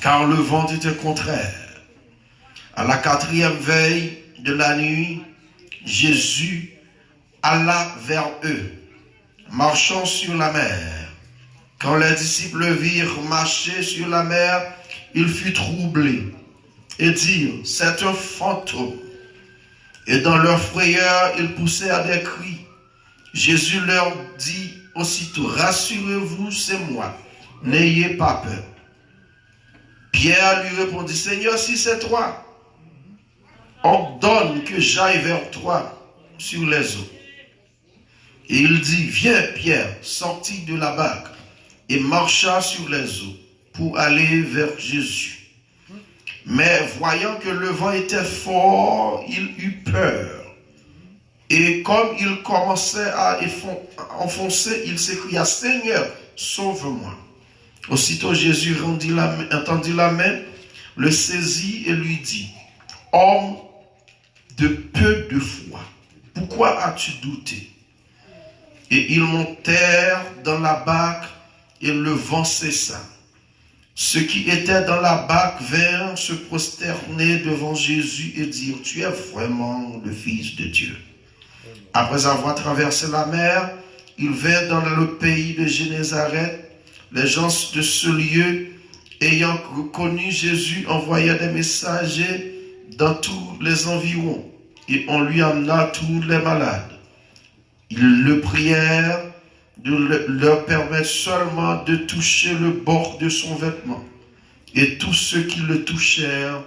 car le vent était contraire. À la 4e veille de la nuit, Jésus alla vers eux, marchant sur la mer. Quand les disciples virent marcher sur la mer, il fut troublé et dirent, c'est un fantôme. Et dans leur frayeur, ils poussèrent des cris. Jésus leur dit aussitôt, rassurez-vous, c'est moi, n'ayez pas peur. Pierre lui répondit, Seigneur, si c'est toi, ordonne que j'aille vers toi sur les eaux. Et il dit, viens Pierre, sortit de la barque et marcha sur les eaux pour aller vers Jésus. Mais voyant que le vent était fort, il eut peur. Et comme il commençait à enfoncer, il s'écria, Seigneur, sauve-moi. Aussitôt Jésus entendit la main, le saisit et lui dit, homme de peu de foi, pourquoi as-tu douté? Et ils montèrent dans la barque et le vent cessa. Ceux qui étaient dans la barque vinrent se prosterner devant Jésus et dirent, tu es vraiment le Fils de Dieu. Après avoir traversé la mer, ils vinrent dans le pays de Génézareth. Les gens de ce lieu, ayant connu Jésus, envoyèrent des messagers dans tous les environs et on lui amena tous les malades. Ils le prièrent de leur permettre seulement de toucher le bord de son vêtement. Et tous ceux qui le touchèrent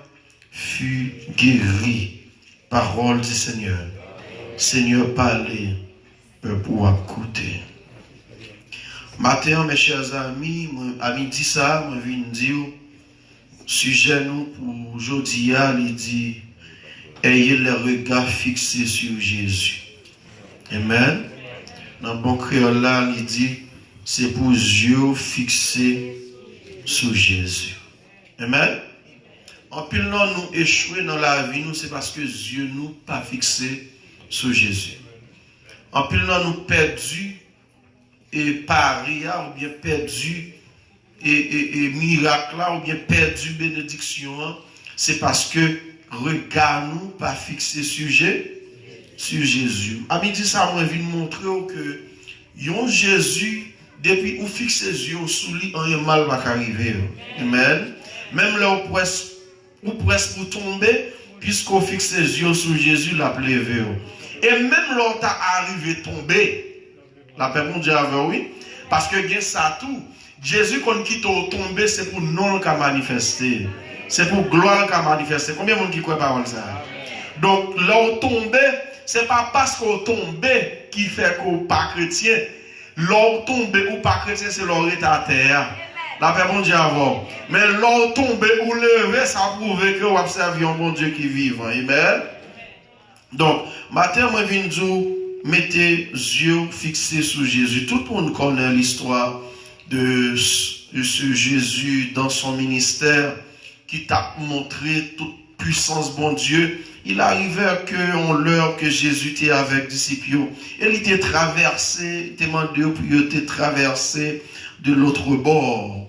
furent guéris. Parole du Seigneur. Seigneur, parlez, pour écouter. Matin, mes chers amis, à midi ça, je viens dire, sujet nous pour aujourd'hui, il dit, ayez les regards fixés sur Jésus. Amen. Dans le bon créole là, il dit, c'est pour yeux fixés sur Jésus. Amen. En pile non, nous échouer dans la vie, nous, c'est parce que yeux nous pas fixés sur Jésus. En pile non, nous perdus et paria, ou bien perdu et miracle là, ou bien perdu bénédiction, c'est parce que regard nous pas fixé sur Jésus. A midi ça, moi, je viens montrer que yon Jésus, depuis où fixe les yeux sous lui, un mal va arriver. Amen. Même là, ou presque pour tomber, puisqu'on fixe les yeux sur Jésus, la plevé. Et même là, tu as arrivé tomber. La paix mon Dieu avec oui. Parce que bien ça tout. Jésus qu'on quitte au tomber, c'est pour non qu'a manifester. C'est pour gloire qu'a manifester. Combien de monde qui croit parole ça? Donc là où tomber, c'est pas parce qu'on tombe qui fait qu'on pas chrétien. Là où tomber ou pas chrétien, c'est l'orite à terre. La paix mon Dieu avant. Mais là où tomber ou lever, ça prouve que vous observez un bon Dieu qui vit. Amen. Donc, matin, moi, je viens dire, mettez yeux fixés sur Jésus. Tout le monde connaît l'histoire de ce Jésus dans son ministère qui t'a montré toute puissance, bon Dieu. Il arrivait qu'on l'heure que Jésus était avec les disciples. Et il était traversé, il demandé pour il était traversé de l'autre bord.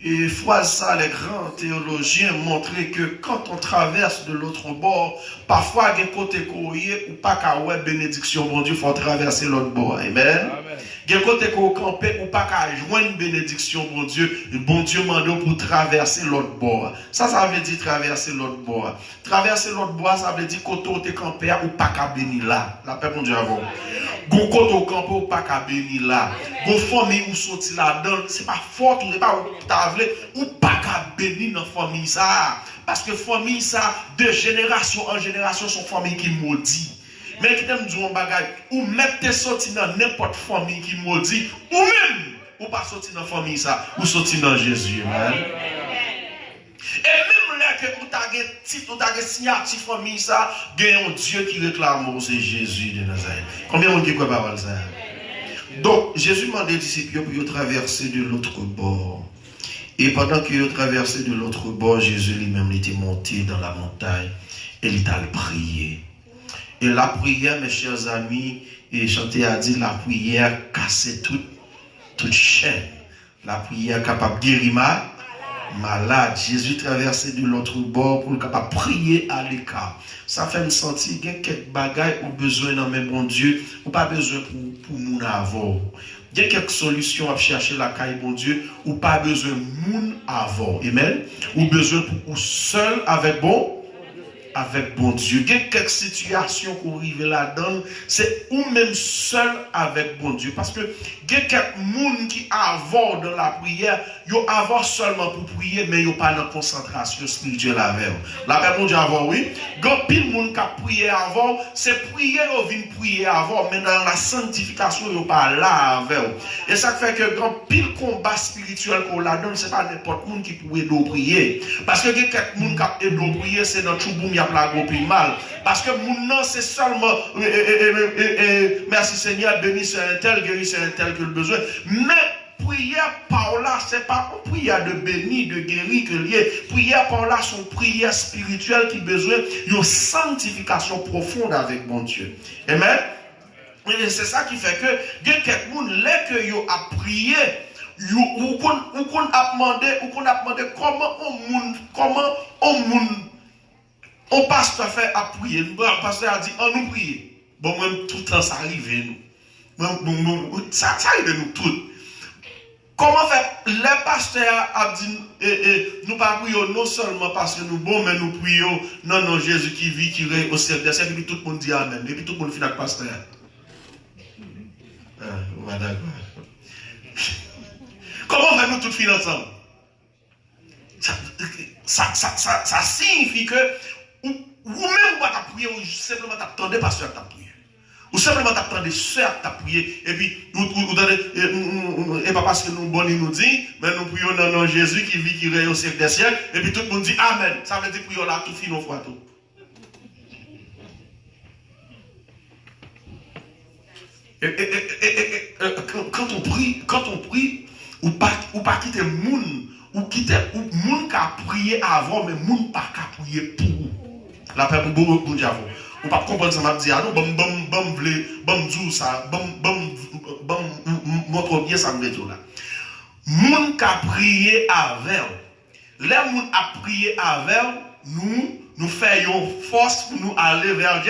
Et fois ça, les grands théologiens montraient que quand on traverse de l'autre bord, parfois, il y a des côtés courrier ou pas qu'à ouais bénédiction, bon Dieu, il faut traverser l'autre bord. Amen. Il y a des côtés qu'on camper ou pas qu'à joindre une bénédiction, bon Dieu mande pour traverser l'autre bord. Ça veut dire traverser l'autre bord. Traverser l'autre bord, ça veut dire côté t'es campé ou pas qu'à bénir là. La paix, mon Dieu, avant. Gon côté au campo ou pas qu'à bénir là. Gon famille ou sorti là-dedans, c'est pas fort, c'est pas ou pas qu'à bénir dans la famille ça. Parce que famille ça, de génération en génération, sont famille qui maudit. Mais qui t'aime dire un bagage, ou mettre tes sorties dans n'importe famille qui maudit, ou même, ou pas sortir dans la famille ça, ou sortir dans Jésus. Amen. Et même là que vous avez titre, vous avez signature famille ça, il y a un Dieu qui réclame, c'est Jésus de Nazareth. Combien de monde qui croit pas ça? Donc, Jésus m'a dit aux disciples pour traverser de l'autre bord. Et pendant qu'il traversait de l'autre bord, Jésus lui-même était monté dans la montagne et il a prié. Et la prière, mes chers amis, et Chanté a dit, la prière cassait toute chaîne. La prière capable de guérir mal. malade. Jésus traversait de l'autre bord pour capable prier à l'écart. Ça fait me sentir qu'il y a quelques bagailles ou besoin dans mes bon Dieu, ou pas besoin pour moun avoir. Il y a quelques solutions à chercher la caille bon Dieu, ou pas besoin moun avoir. Amen. Ou besoin pour seul avec bon Dieu. Il y a quelques situations qu'on arrive là-dedans, c'est ou même seul avec bon Dieu. Parce que il y a quelques gens qui avont dans la prière, ils avont seulement pour prier, mais ils n'ont pas de concentration spirituelle avec eux. La paix bon Dieu avant, oui. Il y a pile de gens qui ont prié avant, c'est prier, ils viennent prier avant, mais dans la sanctification, ils n'ont pas là avec eux. Et ça fait que quand pile combat spirituel qu'on la donne, ce n'est pas n'importe qui peut aider à prier. Parce que il y a quelques gens qui aident à prier, c'est dans tout boum, il y a la plus mal. Parce que mon nom, c'est seulement merci Seigneur, bénis c'est un tel, guéris c'est un tel que le besoin. Mais prière par là, c'est pas une prière de béni, de guéri que lié. Prière par là, c'est une prière spirituelle qui a besoin d'une sanctification profonde avec mon Dieu. Amen. Et c'est ça qui fait que, il y a quelques gens, là que vous a prié, ou qu'on a demandé comment on pasteur fait à prier. Le pasteur a dit, on nous prie. Bon, même tout le temps, ça arrive, nous. Ça arrive, nous tous. Comment faire? Le pasteur a dit, nous pas prions non seulement parce que nous bon, mais nous prions, non, Jésus qui vit, qui règne au ciel des siècles, et puis tout le monde dit Amen. Et puis tout le monde finit avec le pasteur. Voilà. Comment faire nous tous finir ensemble? Ça signifie que vous-même, vous avez prié, ou simplement t'attendez parce que tu as prié. Ou simplement t'attendez soeur qui a prié. Et puis, et pas parce que nous, bon, il nous dit, mais nous prions dans nom Jésus qui vit, qui règne au siècle des siècles. Et puis tout le monde dit Amen. Ça veut dire que prions là, tout finit, on fois tout. Quand on prie, ou pas quitter moun, ou quitter moun qui a prié avant, mais moun pas qui a prié pour vous. La paix pour vous, Dieu. Ou pas comprendre ça, m'a dit, ah non, bon, ça, montre bien ça, me dit là. Moun qui a prié avant, les moun a prié avant, nous faisons force pour nous aller vers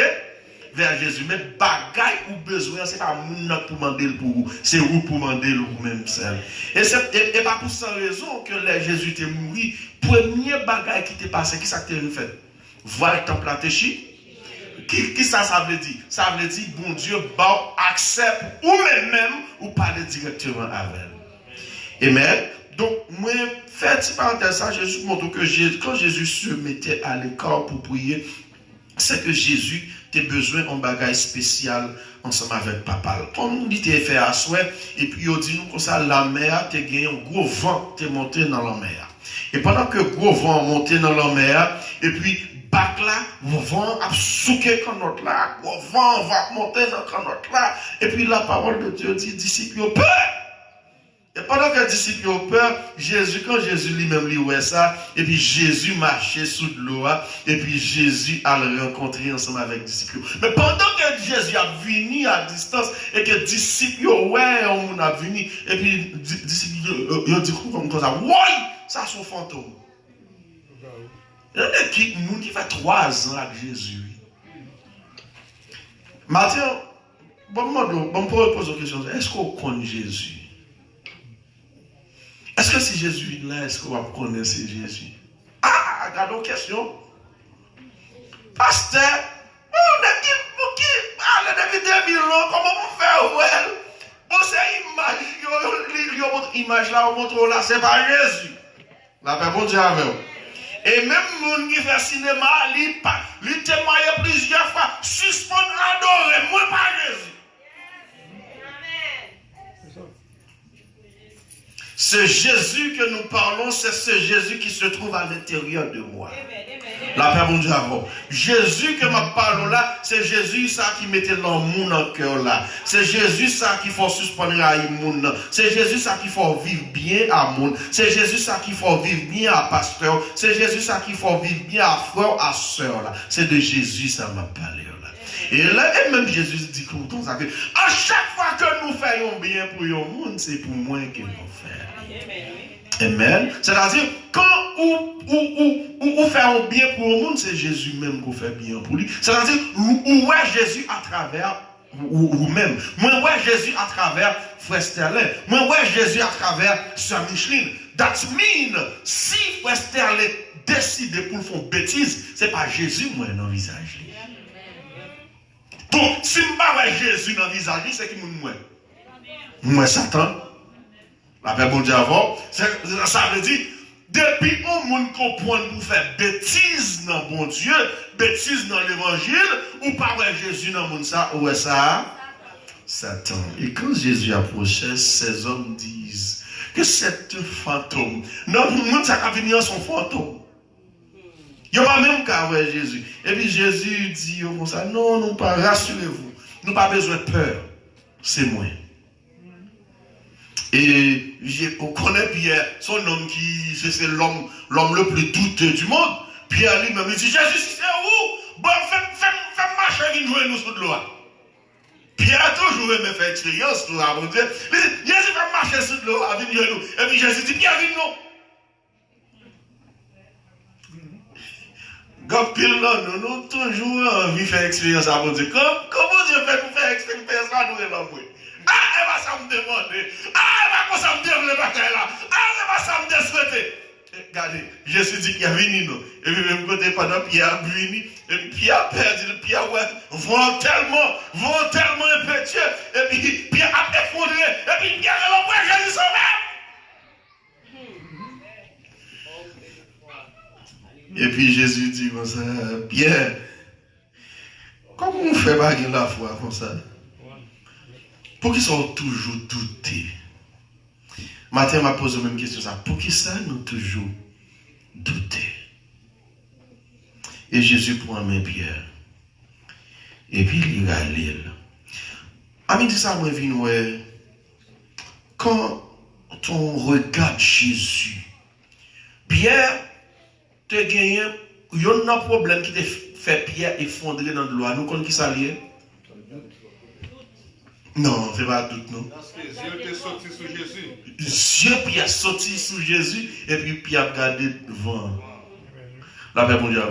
Jésus. Mais bagaille ou besoin, c'est pas moun pour demander pour vous, c'est vous pour demander vous-même seul. Et pas pour cette raison que Jésus était mort. Premier bagaille qui t'est passé, qui ça t'est fait? Voir le temple à Téchi. Qui ça veut dire? Ça veut dire, bon Dieu, accepte ou même ou parler directement avec elle. Amen. Donc, moi, faites parenthèse ça, Jésus montre que quand Jésus se mettait à l'écart pour prier, c'est que Jésus a besoin d'un bagage spécial ensemble avec papa. Comme il était fait à souhait, et puis il dit nous comme ça, la mer, tu as gagné un gros vent, tu es monté dans la mer. Et pendant que le gros vent est monté dans la mer, et puis bac là, le vent a souqué quand notre là, le vent va monter dans quand notre là, et puis la parole de Dieu dit, disciples, peur! Et pendant que les disciples ont peur, quand Jésus lui-même lui ouais ça, et puis Jésus marchait sous l'eau, et puis Jésus a le rencontré ensemble avec les disciples. Mais pendant que Jésus a venu à distance, et que les disciples, ouais, on a venu, et puis les disciples, ils ont dit comme ça, ouais, ça c'est un fantôme. Il y en a qui fait 3 ans avec Jésus. Mathieu, bon, me poser une question, est-ce qu'on connaît Jésus? Est-ce que si Jésus est là, est-ce qu'on va connaître Jésus? Ah, regardons la question. Pasteur, on a dit, depuis 2000 ans, comment on fait, ouais? Bon, c'est image là, on montre là, c'est pas Jésus. La paix pour Dieu avec vous. Et même les gens qui font cinéma, ils témoignent plusieurs fois, suspendent, adorer, moi pas Jésus. Ce Jésus que nous parlons, c'est ce Jésus qui se trouve à l'intérieur de moi. La paix bon Dieu avant. Jésus que nous parlons là, c'est Jésus ça qui mettait dans mon cœur là. C'est Jésus ça qui faut suspendre à monde. C'est Jésus ça qui faut vivre bien à monde. C'est Jésus ça qui faut vivre bien à pasteur. C'est Jésus ça qui faut vivre bien à frère, à soeur là. C'est de Jésus ça m'a parlé là. Et là, et même Jésus dit comme ça que à chaque fois que nous faisons bien pour le monde, c'est pour moi que nous faisons. Amen. C'est-à-dire, quand ou faire un bien pour le monde, c'est Jésus même qui fait bien pour lui. C'est-à-dire, ou ouais Jésus à travers ou même. Moi, ouais Jésus à travers Frère Sterling. Moi, ouais Jésus à travers Sœur Micheline. That mean, si Frère Sterling décide pour faire une bêtise, c'est pas Jésus, moi, dans le visage. Donc, si je ne pas Jésus dans le visage, c'est qui moi? Moi, Satan. La paix, bon Dieu, avant. Ça veut dire, depuis on monde comprend pour faire bêtise dans bon Dieu, bêtise dans l'évangile, ou pas Jésus dans le monde ça, où est ça? Satan. Et quand Jésus approchait, ces hommes disent que cette fantôme, non, le monde ça va venir son fantôme. Il n'y a pas même qu'à voir Jésus. Et puis Jésus dit comme ça, non, non, pas, rassurez-vous, nous n'avons pas besoin de peur, c'est moi. Et on connaît Pierre, son homme qui, c'est l'homme le plus douteux du monde. Pierre lui-même, il dit, Jésus, c'est où? Bon, fais marcher, il joue nous sous de l'eau. Pierre a toujours aimé faire expérience, tout là, mon Dieu. Il dit, Jésus, fais marcher sous de l'eau, il joue nous. Et puis Jésus dit, Pierre, viens nous. Quand pile là, nous avons toujours envie de faire expérience à mon Dieu. Comment Dieu fait pour faire expérience à nous et l'homme? Ah, elle va ça me demander. Ah, elle va ça me dire le bataille là. Ah, elle va ça me souhaiter. Regardez, Jésus dit qu'il y a venu nous. Et puis même côté pendant Pierre a venu. Et puis Pierre a perdu. Pierre ouais, vent tellement impétueux. Et puis Pierre a effondré. Et puis Pierre a l'envoyé Jésus sauvé. Et puis Jésus dit comme ça, Pierre, comment on fait baguer la foi comme ça? Pour qu'ils sont toujours doutés. Matin m'a posé la même question. Ça. Pour qui ça nous toujours douter? Et Jésus prend main Pierre. Et puis il a l'île. Ami dit ça, moi, ouais. Quand on regarde Jésus, Pierre te gagne, il y a un problème qui te fait Pierre effondrer dans l'eau. Nous connaissons qui ça lié? Non, c'est pas tout, non. Parce que Dieu est sorti sous Jésus. Dieu Pierre sorti sous Jésus et puis Pierre a regardé devant. La paix pour Dieu.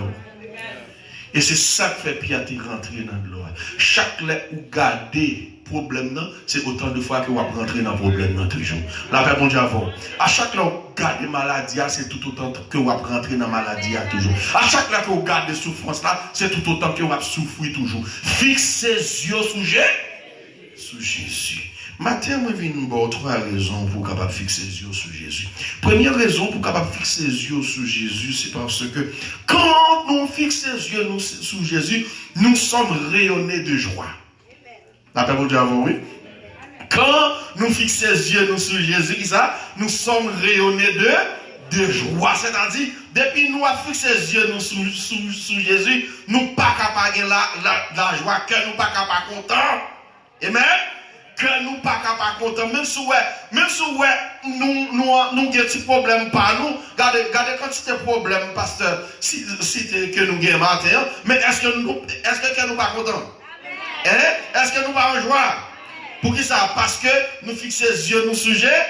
Et c'est ça qui fait Pierre rentrer dans l'eau. Chaque fois où garder problème, c'est autant de fois que vous rentrer dans le problème toujours. La paix pour Dieu. À chaque fois où vous gardez maladie, c'est tout autant que vous rentrer dans la maladie toujours. À chaque fois que vous gardez souffrance, c'est tout autant que vous souffrez toujours. Fixez les yeux sous Jésus. Sous Jésus. Matin, je viens de voir trois raisons pour capable fixer les yeux sur Jésus. Première raison pour capable fixer les yeux sur Jésus, c'est parce que quand nous fixons les yeux sur Jésus, nous sommes rayonnés de joie. La paix pour Dieu avant, oui. Quand nous fixons les yeux sur Jésus, ça, nous sommes rayonnés de joie. C'est-à-dire, depuis nous avons fixé les yeux sur Jésus, nous ne sommes pas capables de la joie, que nous ne sommes pas capables de content. Amen. Que nous pas capables de compter, même si nous avons des petits problèmes par nous, regardez quand c'est un problème, pasteur, si que nous avons matin, mais est-ce que nous pas contents? Est-ce que nous pas en joie? Pour qui ça? Parce que nous fixons les yeux nous sujets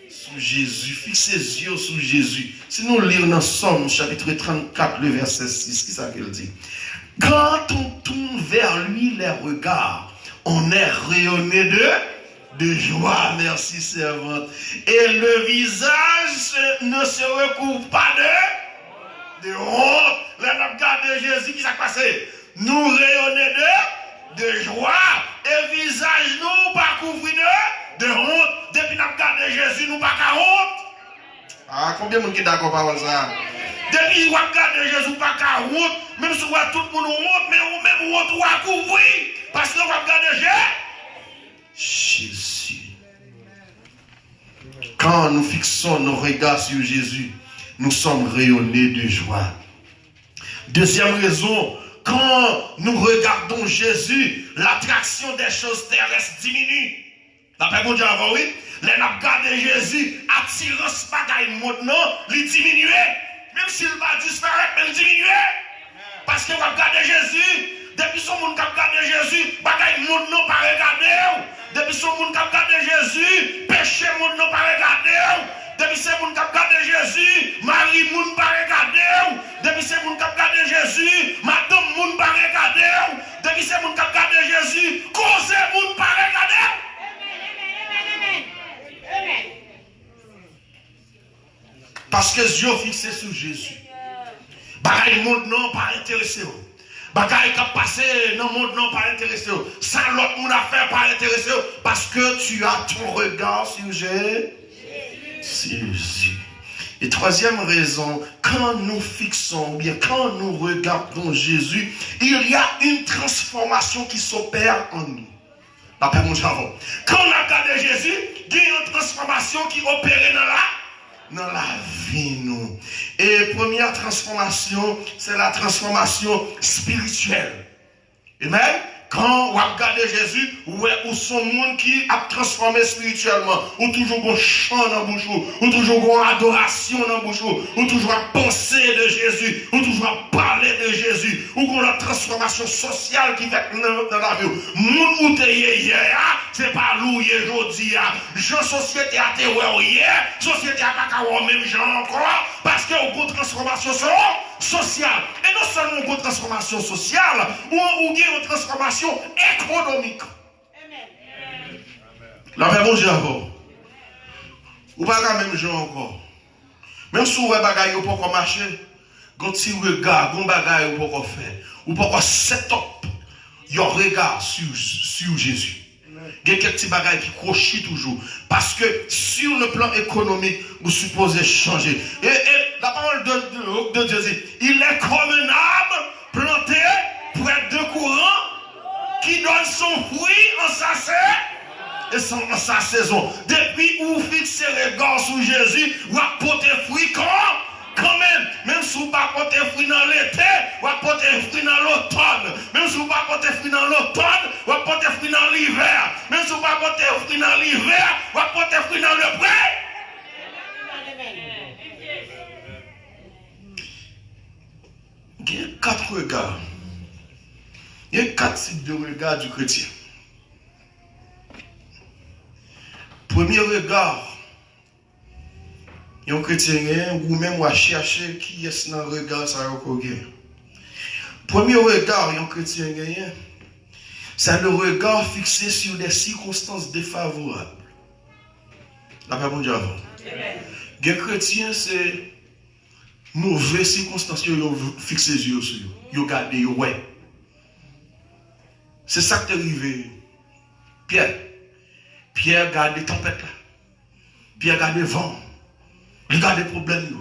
sous Jésus, fixez les yeux sur Jésus. Si nous lisons dans Somme chapitre 34, le verset 6, qui ça qu'il dit? Quand on tourne vers lui les regards, on est rayonné de joie, merci servante. Et le visage ne se recouvre pas de honte. Là, on regarde Jésus qui s'est passé. Nous rayonnons de joie. Et visage nous pas couvrir de honte. Depuis qu'on regarde Jésus, nous pas qu'à honte. Ah, combien de monde qui est d'accord par ça? Depuis qu'on regarde Jésus, pas qu'à honte. Même si tout le monde honte, mais même honte ou à couvrir. Parce que nous regardons Jésus. Quand nous fixons nos regards sur Jésus, nous sommes rayonnés de joie. Deuxième raison, quand nous regardons Jésus, l'attraction des choses terrestres diminue. La paix pour Dieu avant, oui. Les regarder Jésus, attirance bagaille maintenant, il diminue. Même s'il va disparaître, mais il diminue. Parce que vous regardez Jésus. Depuis son monde qui regarde Jésus, bagaille monde non pas regarder. Depuis son monde qui regarde Jésus, péché monde non pas regarder. Depuis ce monde qui regarde Jésus, Marie Parce que Dieu fixé sur Jésus. Bagaille monde non pas intéressé. Bagaille qui a passé dans le monde non pas intéressé. Ça l'autre monde a fait pas intéressé. Parce que tu as ton regard sur Jésus. Et troisième raison, quand nous fixons, bien quand nous regardons Jésus, il y a une transformation qui s'opère en nous. La paix, mon javon. Quand on a regardé Jésus, il y a une transformation qui opère dans la vie, nous. Et première transformation, c'est la transformation spirituelle. Amen. Quand on regarde Jésus, ou son monde qui a transformé spirituellement, ou toujours un chant dans la bouche, ou toujours une adoration dans la bouche, ou toujours à penser de Jésus, ou toujours à parler de Jésus, ou la transformation sociale qui fait dans la vie. Monde où tu es hier, c'est pas loué aujourd'hui. Jean société a été hier, société a pas même gens encore, parce qu'il y a une transformation sociale. Et non seulement une transformation sociale, ou une transformation économique. Amen. La paix, bon Dieu, encore. Ou pas même gens encore. Même si vous avez des choses pour marcher, quand tu regardes, vous avez des choses pour faire, ou pour set up your regard sur Jésus. Il y a quelques petits bagages qui crochent toujours. Parce que sur le plan économique, vous supposez changer. Et la parole de Dieu dit, il est comme un arbre planté près de courant qui donne son fruit en sa saison. Depuis où vous fixez les gars sur Jésus, vous apportez fruit quand même si vous ne pas porter fruit dans l'été, vous apportez fruit dans l'automne. Même si vous ne pas porter fruit dans l'automne, vous apportez fruit dans l'hiver. Même si vous ne pas porter fruit dans l'hiver, vous apportez fruit dans le pré. Il y a 4 regards. Il y a 4 types de regards du chrétien. Premier regard, il y a un chrétien ou même à chercher qui est dans le regard ça Premier regard, il y a un chrétien c'est le regard fixé sur des circonstances défavorables. La paix, bon Dieu avant. Les chrétiens, c'est mauvaises circonstances qui ont fixé les yeux sur eux. Ils ont gardé, ouais. C'est ça qui est arrivé. Pierre garde les tempêtes là. Pierre garde le vent. Il garde les problèmes.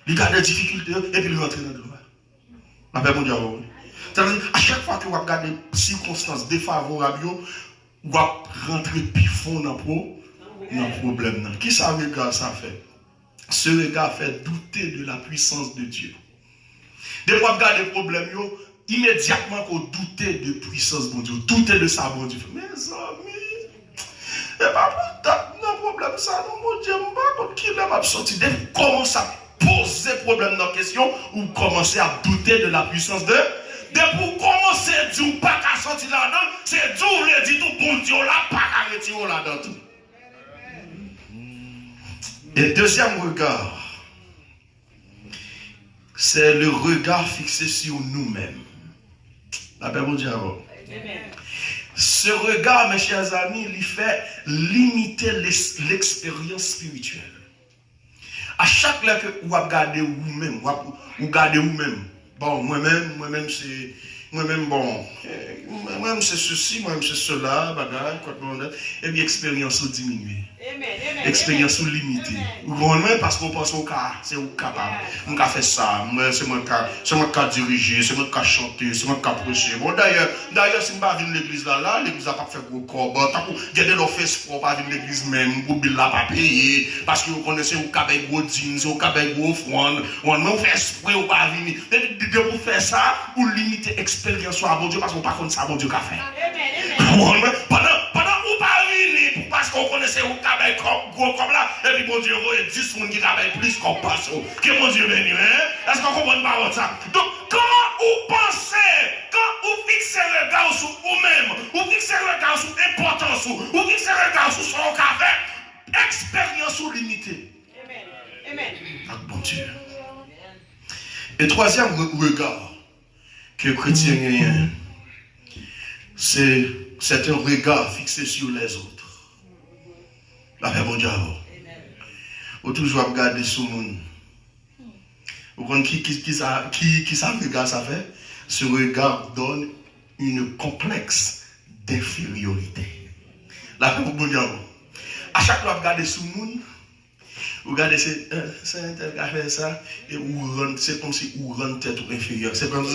Il garde les difficultés. Et puis il rentre dans le droit. La paix, bon Dieu avant. C'est-à-dire, à chaque fois que vous regardez les circonstances défavorables, vous rentrez plus fond dans le problème. Qui ça regarde ça fait? Ce regard fait douter de la puissance de Dieu. Dès que vous regardez les problèmes, immédiatement vous doutez de la puissance de Dieu, doutez de sa bon Dieu. Mes amis, et pas pour problème ça, non, mon Dieu, pas qui l'a sorti. Dès que vous commencez à poser problème dans la question, vous commencez à douter de la puissance de Dieu. Dès que vous commencez à dire pas qu'à sortir là-dedans, c'est Dieu qui dit tout bon Dieu là, pas qu'à retirer là-dedans. Et deuxième regard, c'est le regard fixé sur nous-mêmes. La paix, bon Dieu. Ce regard, mes chers amis, il fait limiter l'expérience spirituelle. À chaque fois que vous regardez vous-même, vous regardez vous-même. Bon, moi-même, c'est. Moi-même, c'est ceci, moi-même, c'est cela, bagage, et bien, l'expérience diminue. L'expérience limitée. Vous comprenez? Parce qu'on pense au cas, c'est au capable. On peut faire ça, c'est moi qui a dirigé, c'est moi qui a chanté, c'est moi qui a prêché. Bon, d'ailleurs, si je ne vais pas venir l'église là, l'église n'a pas fait gros corps. Il y a des offres pour pas venir l'église même, pour ne pas payer, parce que vous connaissez au cabay gros jeans, au cabay gros offrande, on fait esprit ou pas venir. Pour faire ça, pour limiter l'expérience sur bon Dieu, parce qu'on ne connaît pas ça, bon Dieu qu'a fait. Pendant ou pas venir, parce qu'on connaissait au cabay gros comme là, et puis mon Dieu, il y a 10 personnes qui cabay plus qu'on passe. Que mon Dieu béni, hein? Est-ce qu'on comprend pas ça? Donc, comment vous pensez, quand vous fixez le regard sur vous-même, vous fixez le regard sur l'importance, vous fixez le regard sur son café, expérience ou limitée. Amen. Donc, bon Dieu. Et troisième regard que le chrétien a, c'est un regard fixé sur les autres. La paix, bon Dieu. Ou toujours regarder sous le monde. Vous comprenez qui ça regard ça fait? Ce regard donne une complexe d'infériorité. La fait pour bon Dieu. À chaque fois que vous regardez sous le monde, vous regardez c'est un tel qui a fait ça, et c'est comme si vous rendez tête inférieure. C'est comme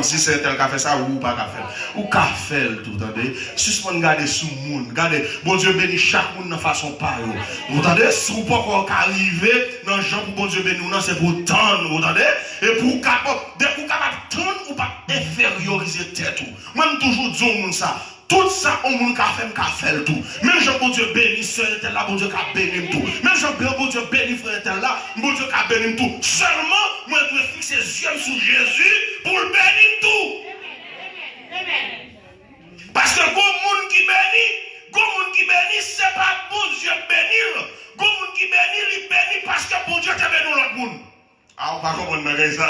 si c'est un tel qui a fait ça ou pas qu'à faire. Ou qu'à faire tout, entendez? Suspend regarder sous le monde. Regardez, bon Dieu bénit chaque monde de façon pareille. Vous entendez? Si vous ne pouvez pas arriver dans le genre pour bon Dieu bénir, c'est pour tendre, vous entendez? Et pour capable tendre ou pas inférioriser tête. Moi, je toujours dis au monde ça. Tout ça, on monde qui fait tout. Même Jean, bon Dieu béni, ce tel là, bon Dieu qui a béni tout. Même Jean, bon Dieu béni, frère tel là, bon Dieu qui a béni tout. Seulement, moi, je dois fixer les yeux sur Jésus pour le bénir tout. Parce que le monde qui bénit, c'est pas bon Dieu bénir. Le monde qui bénit, il bénit parce que bon Dieu t'a béni l'autre monde. Ah, on va comprendre ça.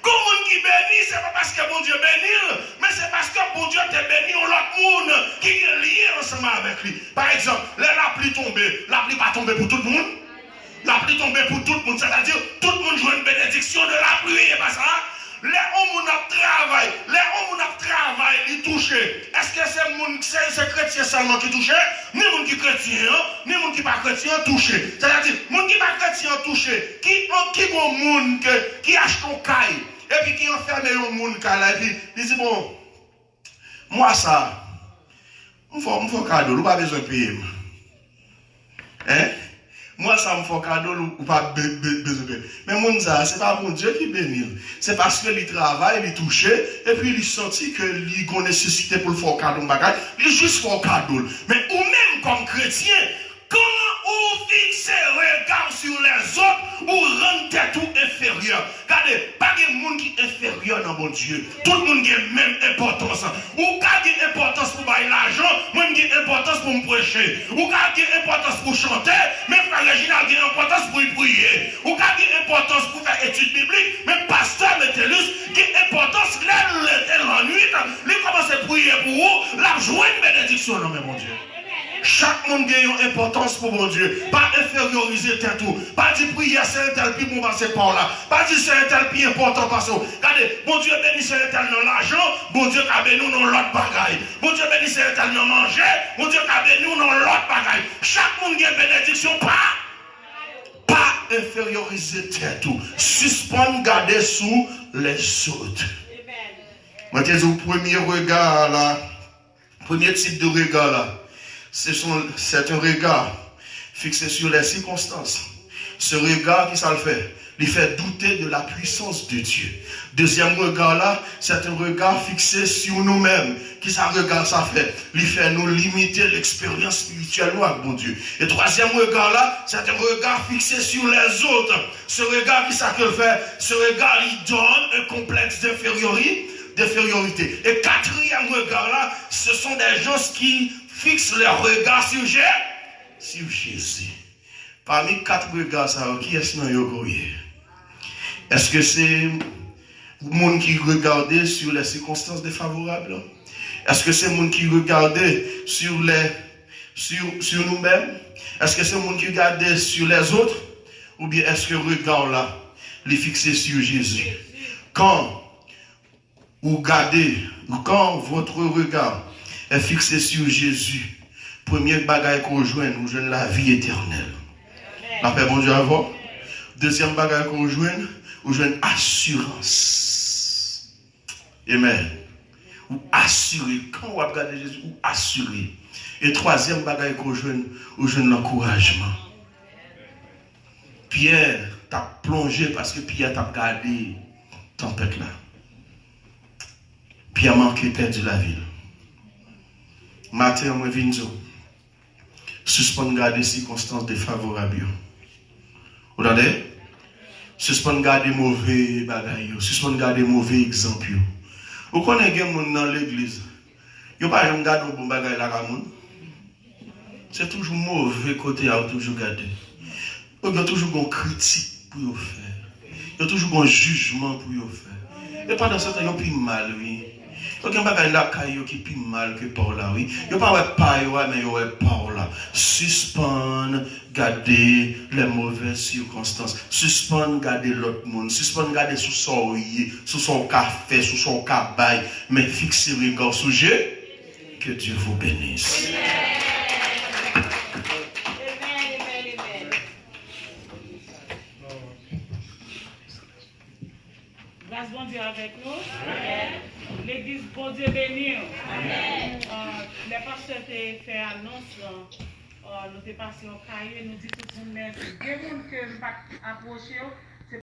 Comment qui bénit, c'est pas parce que bon Dieu bénit, mais c'est parce que bon Dieu t'a béni l'autre monde qui est lié ensemble avec lui. Par exemple, la pluie tombée, la pluie pas tomber pour tout le monde. La pluie tombée pour tout le monde, c'est-à-dire tout le monde joue une bénédiction de la pluie, et pas ça. Les hommes qui travaillent, ils touchent. Est-ce que c'est chrétien seulement qui touche? Ni les gens qui chrétien, ni les gens qui pas chrétien touché. C'est-à-dire, les gens qui pas chrétien touché, qui ont monde qui achète un caille, et puis qui enferme un monde et puis il dit bon, moi ça, il faut cadeau, ou pas besoin de payer. Hein? Moi, ça me fait cadeau ou pas besoin. Mais mon ça, c'est pas mon Dieu qui bénit. C'est parce que il travaille, il touche, et puis il sentit que il a nécessité pour le faire cadeau, il juste fait cadeau. Mais ou même comme chrétien, quand on fixe regard sur les autres, ou rend tout inférieur. Regardez, pas de monde qui est inférieur dans mon Dieu. Tout le monde a même importance. Ou pas de importance pour bailler l'argent, moi j'ai importance pour me prêcher. Ou pas de importance pour chanter, mais frère Réginald a importance pour y prier. Ou pas de importance pour faire études bibliques, mais pasteur Métellus a importance la nuit, il commence à prier pour vous, la joie de bénédiction, non mais mon Dieu. Chaque monde a une importance pour mon Dieu. Pas inférioriser tout. Pas dire prier c'est un tel qui pour passer par là. Pas dire c'est un tel qui important parce que regardez, bon Dieu bénit c'est un tel dans l'argent, bon Dieu a béni nous dans l'autre bagaille. Bon Dieu bénit c'est un tel dans manger, bon Dieu a béni nous dans l'autre bagaille. Chaque monde a une bénédiction, pas inférioriser tout. Suspendre garder sous les autres. Moi, je au premier regard là, premier type de regard là. C'est un regard fixé sur les circonstances. Ce regard, qui ça le fait? Il fait douter de la puissance de Dieu. Deuxième regard là, c'est un regard fixé sur nous-mêmes. Qui ça regarde ça fait? Il fait nous limiter l'expérience spirituelle avec mon Dieu. Et troisième regard là, c'est un regard fixé sur les autres. Ce regard, qui ça que le fait? Ce regard, il donne un complexe d'infériorité. Et quatrième regard là, ce sont des gens qui fixent leur regard sur Jésus. Parmi quatre regards, ça, qui est-ce que vous Est-ce que c'est le monde qui regardait sur les circonstances défavorables? Est-ce que c'est le monde qui regardait sur nous-mêmes? Est-ce que c'est le monde qui regardait sur les autres? Ou bien est-ce que le regard là, il est fixé sur Jésus? Quand vous regardez, quand votre regard est fixé sur Jésus, premier bagaille qu'on joue, nous jouons la vie éternelle. La paix, bon Dieu, avant. Deuxième bagaille qu'on joue, nous jouons assurance. Amen. Ou assurer. Quand vous regardez Jésus, ou assurer. Et troisième bagaille qu'on joue, nous jouons l'encouragement. Pierre t'a plongé parce que Pierre t'a gardé tempête là. Pierre manqué perdu la ville. Matin, moi, Vinzo, suspendre garder circonstances défavorables. Vous entendez? Suspendre garder mauvais bagailles, suspendre garder mauvais exemples. Vous connaissez des gens dans l'église, ils ne pas jamais garder un bon bagaille là. C'est toujours mauvais côté à toujours garder. Il y a toujours une critique pour vous faire. Il y a toujours un jugement pour vous faire. Et pendant ce temps, il y a plus mal, oui. Donc, il y a des choses qui sont plus mal que par là, oui. Il n'y a pas de paille, mais il y a par là. Suspendre, garder les mauvaises circonstances. Suspendre, garder l'autre monde. Suspendre, garder sous son café, sous son cabaye. Mais fixer le regard sur Dieu. Que Dieu vous bénisse. Grâce bon Dieu avec nous. L'église, bon Dieu béni. Les pasteurs ont fait annonce. Nous sommes passés au cahier, nous disons tout le monde merci. Des gens qui ne pas approcher,